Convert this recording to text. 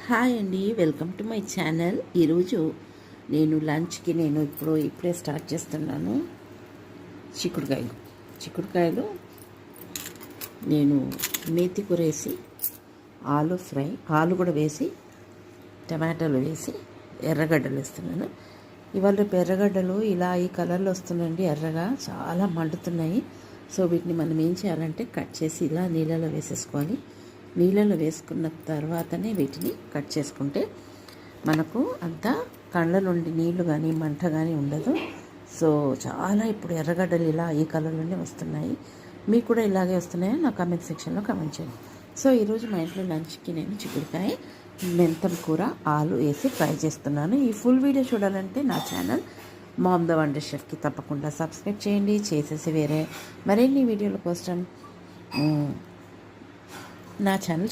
Hi అండి, welcome to my channel. ఈరోజు నేను లంచ్కి ఇప్పుడే స్టార్ట్ చేస్తున్నాను. చిక్కుడుకాయలు నేను మేతి కూర వేసి ఆలు కూడా వేసి టమాటాలు వేసి ఎర్రగడ్డలు వేస్తున్నాను. ఇవాళ రేపు ఎర్రగడ్డలు ఇలా ఈ కలర్లో వస్తున్నాయండి, ఎర్రగా చాలా మండుతున్నాయి. సో వీటిని మనం ఏం చేయాలంటే కట్ చేసి ఇలా నీళ్ళలో వేసేసుకోవాలి. నీళ్ళలో వేసుకున్న తర్వాతనే వీటిని కట్ చేసుకుంటే మనకు అంత కళ్ళ నుండి నీళ్లు కానీ మంట కానీ ఉండదు. సో చాలా ఇప్పుడు ఎర్రగడ్డలు ఇలా ఈ కలర్లోనే వస్తున్నాయి. మీకు కూడా ఇలాగే వస్తున్నాయో నా కామెంట్ సెక్షన్లో కామెంట్ చేయండి. సో ఈరోజు మా ఇంట్లో లంచ్కి నేను చిక్కుడుకాయ మెంతం కూర ఆలు వేసి ఫ్రై చేస్తున్నాను. ఈ ఫుల్ వీడియో చూడాలంటే నా ఛానల్ మామ్ ద వండర్ షెఫ్కి తప్పకుండా సబ్స్క్రైబ్ చేయండి. చేసేసి వేరే మరిన్ని వీడియోల కోసం నా ఛానల్